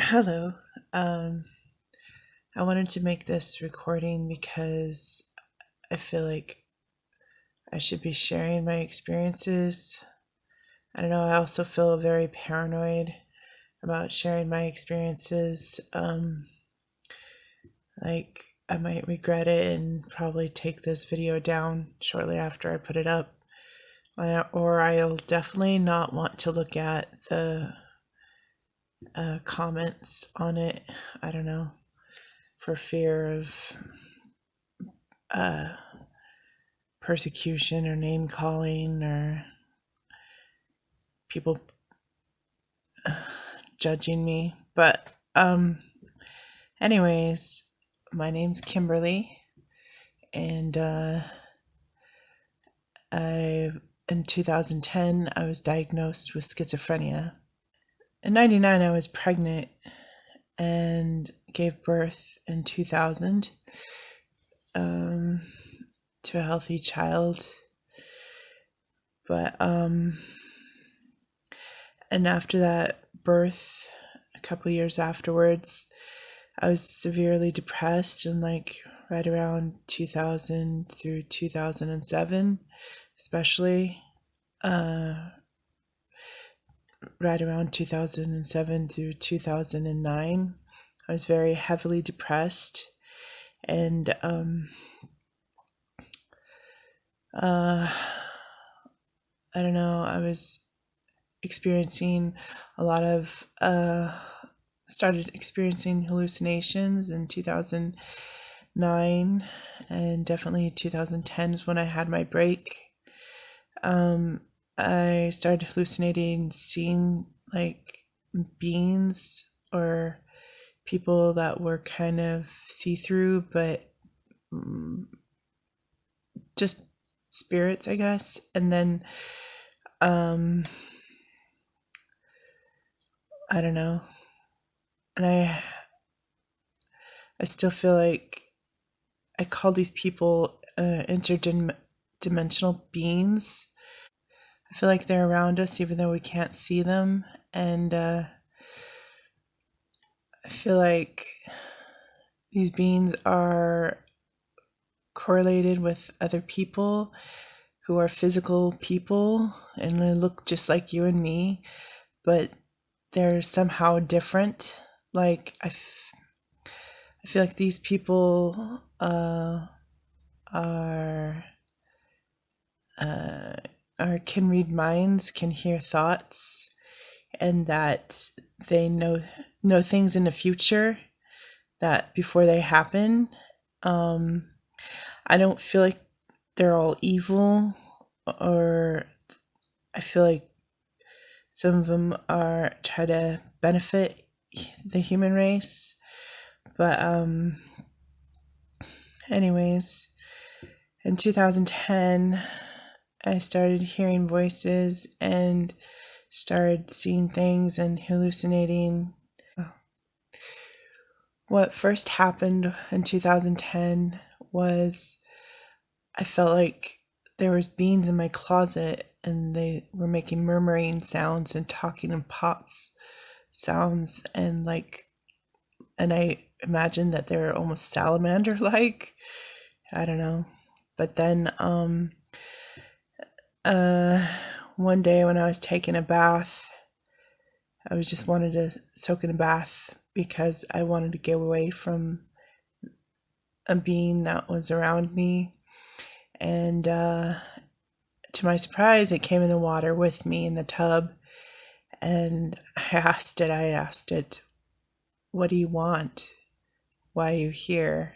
Hello. Um, I wanted to make this recording because I feel like I should be sharing my experiences. I don't know, I also feel very paranoid about sharing my experiences. Like, I might regret it and probably take this video down shortly after I put it up. Or I'll definitely not want to look at the comments on it. I don't know, for fear of uh, persecution or name calling or people judging me. But anyways, my name's Kimberly, and I in 2010 I was diagnosed with schizophrenia. In '99 I was pregnant and gave birth in 2000 to a healthy child. But and after that birth, a couple years afterwards, I was severely depressed, and like right around 2000 through 2007, especially right around 2007 through 2009, I was very heavily depressed, and I don't know, I was experiencing a lot of started experiencing hallucinations in 2009, and definitely 2010 is when I had my break. I started hallucinating, seeing like beings or people that were kind of see-through, but just spirits, I guess. And then I don't know, and I still feel like I call these people interdimensional beings. I feel like they're around us even though we can't see them, and I feel like these beings are correlated with other people who are physical people and they look just like you and me, but they're somehow different. Like I feel like these people are can read minds, can hear thoughts, and that they know things in the future that before they happen. I don't feel like they're all evil, or I feel like some of them are try to benefit the human race. But anyways, in 2010 I started hearing voices and started seeing things and hallucinating. What first happened in 2010 was I felt like there was beings in my closet and they were making murmuring sounds and talking in pops sounds, and I imagined that they were almost salamander like. I don't know. But then one day when I was taking a bath, I was just wanted to soak in a bath because I wanted to get away from a being that was around me. And to my surprise, it came in the water with me in the tub. And I asked it, what do you want? Why are you here?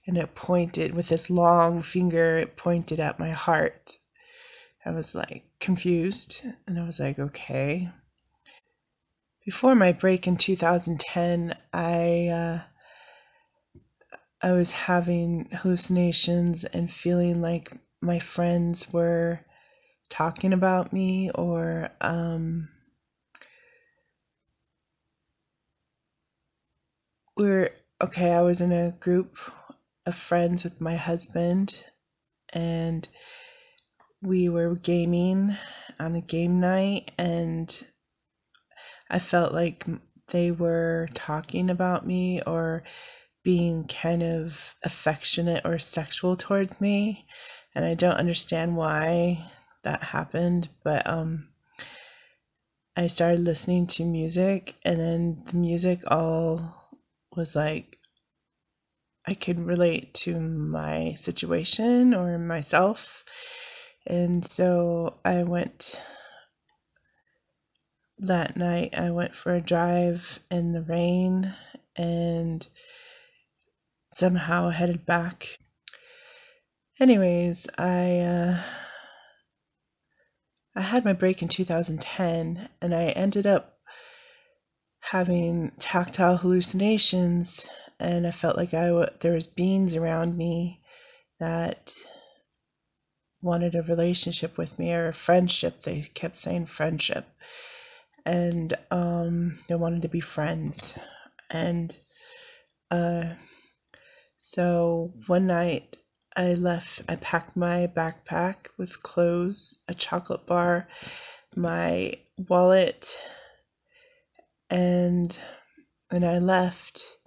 And it pointed with this long finger, it pointed at my heart. I was like confused, and I was like, okay. Before my break in 2010, I was having hallucinations and feeling like my friends were talking about me, or I was in a group of friends with my husband, and we were gaming on a game night, and I felt like they were talking about me or being kind of affectionate or sexual towards me, and I don't understand why that happened, but I started listening to music, and then the music all was like I could relate to my situation or myself. And so that night I went for a drive in the rain and somehow headed back. Anyways, I had my break in 2010, and I ended up having tactile hallucinations, and I felt like there was beings around me that wanted a relationship with me or a friendship. They kept saying friendship, and they wanted to be friends. And so one night I packed my backpack with clothes, a chocolate bar, my wallet, and I left.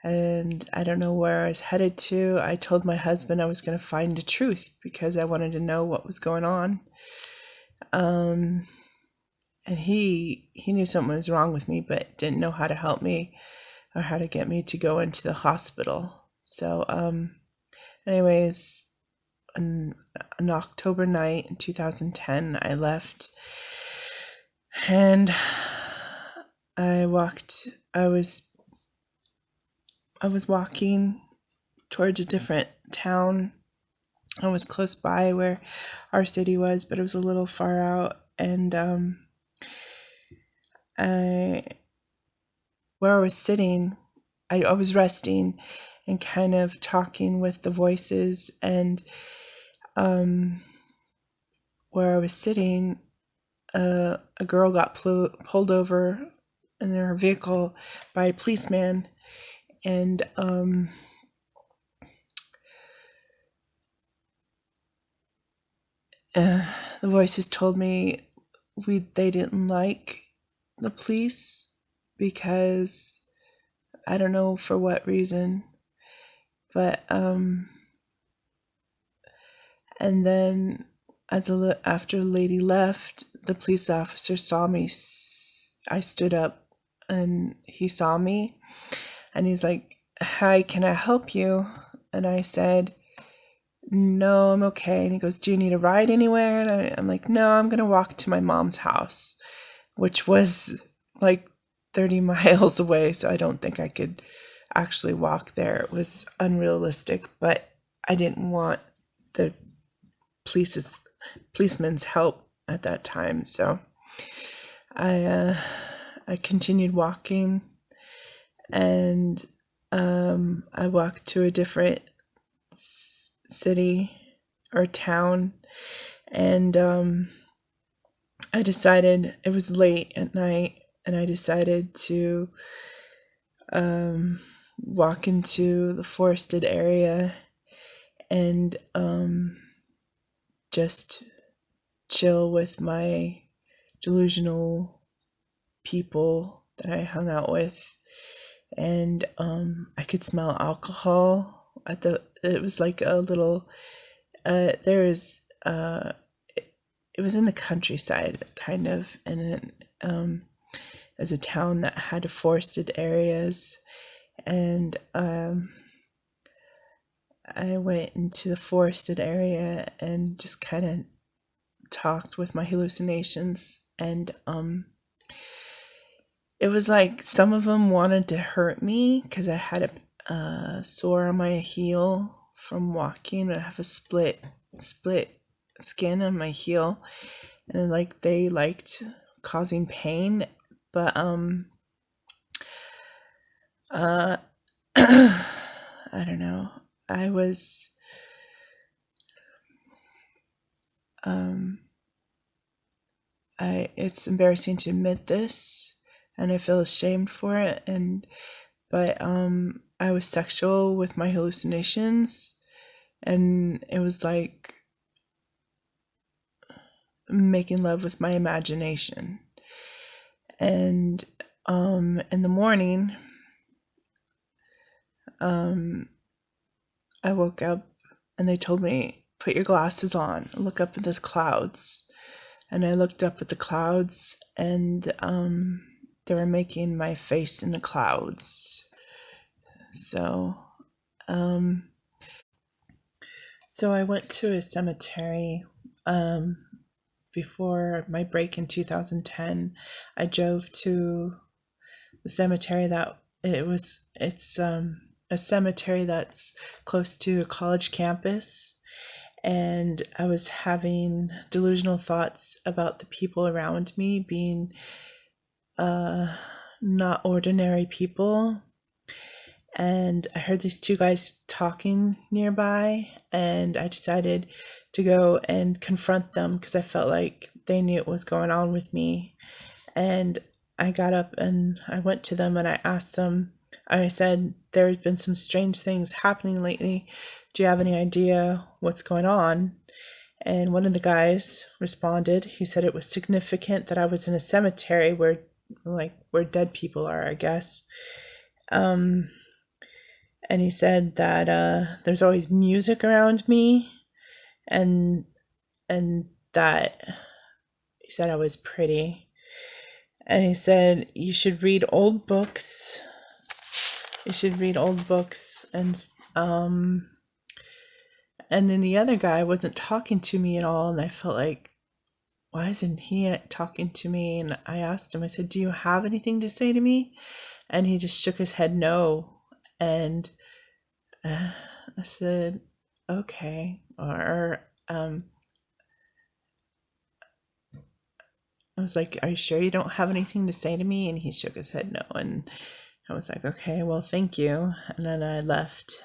And I don't know where I was headed to. I told my husband I was going to find the truth because I wanted to know what was going on. And he knew something was wrong with me, but didn't know how to help me or how to get me to go into the hospital. So, anyways, on October night in 2010, I left, and I was walking towards a different town. I was close by where our city was, but it was a little far out. And where I was sitting, I was resting and kind of talking with the voices. And where I was sitting, a girl got pulled over in her vehicle by a policeman. And the voices told me they didn't like the police because I don't know for what reason, but and then after the lady left, the police officer saw me. I stood up and he saw me, and he's like, "Hi, can I help you?" And I said, "No, I'm okay." And he goes, "Do you need a ride anywhere?" And I'm like, "No, I'm gonna walk to my mom's house," which was like 30 miles away, so I don't think I could actually walk there. It was unrealistic, but I didn't want the policeman's help at that time, so I continued walking, and I walked to a different city or town, and I decided it was late at night, and I decided to walk into the forested area and just chill with my delusional people that I hung out with. And I could smell alcohol it was like a little it was in the countryside kind of, and as a town that had forested areas. And I went into the forested area and just kind of talked with my hallucinations, and it was like some of them wanted to hurt me because I had a sore on my heel from walking. I have a split skin on my heel, and like they liked causing pain, but I don't know. It's embarrassing to admit this, and I feel ashamed for it, but I was sexual with my hallucinations, and it was like making love with my imagination. And In the morning, I woke up and they told me, put your glasses on, look up at the clouds. And I looked up at the clouds, and they were making my face in the clouds. So I went to a cemetery before my break in 2010. I drove to the cemetery it's a cemetery that's close to a college campus, and I was having delusional thoughts about the people around me being not ordinary people. And I heard these two guys talking nearby, and I decided to go and confront them because I felt like they knew what was going on with me. And I got up and I went to them and I asked them, I said, there's been some strange things happening lately. Do you have any idea what's going on? And one of the guys responded. He said it was significant that I was in a cemetery where dead people are, I guess. And he said that there's always music around me, and that he said I was pretty. And he said you should read old books. And then the other guy wasn't talking to me at all, and I felt like, why isn't he talking to me? And I asked him, I said, do you have anything to say to me? And he just shook his head no. And I said, okay. Or I was like, are you sure you don't have anything to say to me? And he shook his head no. And I was like, okay, well, thank you. And then I left.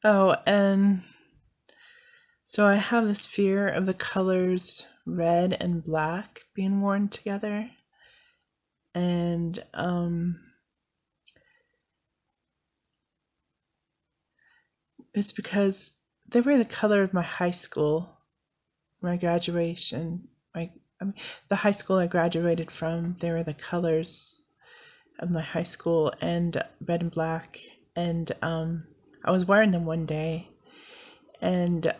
Oh, and so I have this fear of the colors red and black being worn together. And it's because they were the color of my high school, my graduation. The high school I graduated from, they were the colors of my high school, and red and black. And I was wearing them one day, and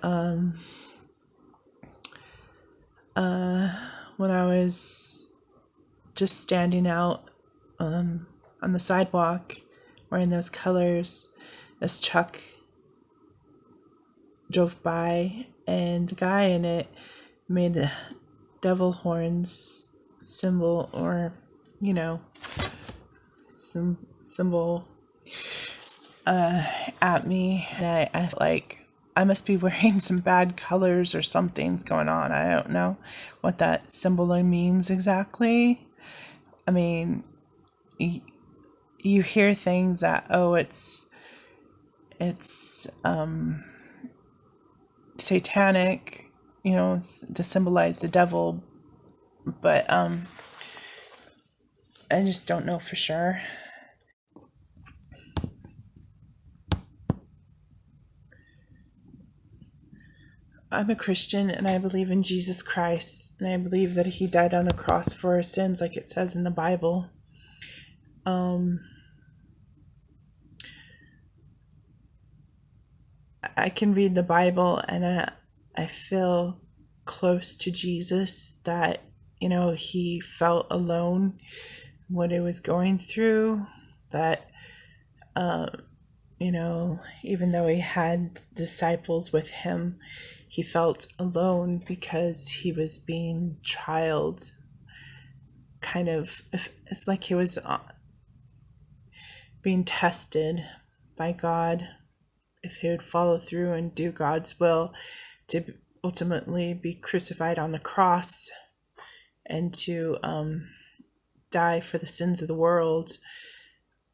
when I was just standing out on the sidewalk wearing those colors, this truck drove by, and the guy in it made the devil horns symbol, or some symbol at me. And I felt like I must be wearing some bad colors or something's going on. I don't know what that symbol means exactly. I mean, you hear things that, oh, it's satanic, to symbolize the devil, but I just don't know for sure. I'm a Christian, and I believe in Jesus Christ, and I believe that he died on the cross for our sins, like it says in the Bible. I can read the Bible, and I feel close to Jesus, that he felt alone what he was going through, that even though he had disciples with him, he felt alone because he was being trialed. Kind of, it's like he was being tested by God, if he would follow through and do God's will, to ultimately be crucified on the cross and to die for the sins of the world.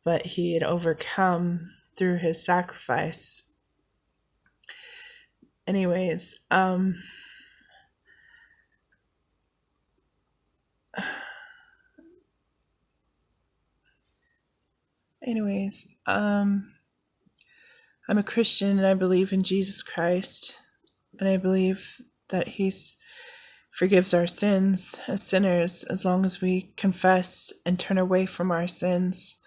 But he had overcome through his sacrifice. Anyways, I'm a Christian, and I believe in Jesus Christ, And I believe that He forgives our sins as sinners as long as we confess and turn away from our sins,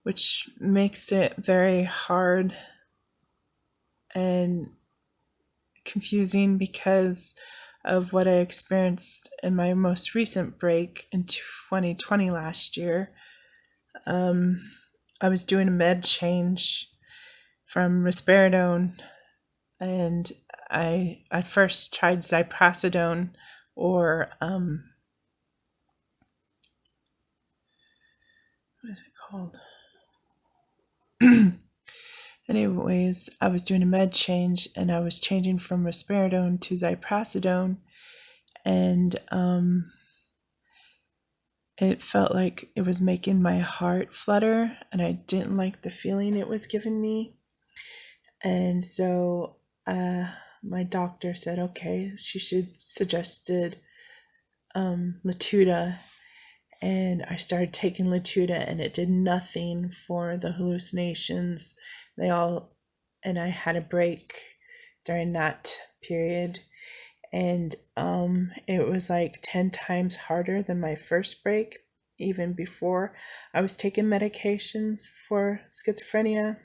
which makes it very hard and confusing because of what I experienced in my most recent break in 2020 last year. I was doing a med change from risperidone, and I at first tried ziprasidone, or what is it called? Anyways, I was doing a med change, and I was changing from risperidone to ziprasidone, and it felt like it was making my heart flutter, and I didn't like the feeling it was giving me. And so my doctor said, okay, she suggested Latuda, and I started taking Latuda, and it did nothing for the hallucinations. And I had a break during that period, and it was like 10 times harder than my first break, even before I was taking medications for schizophrenia.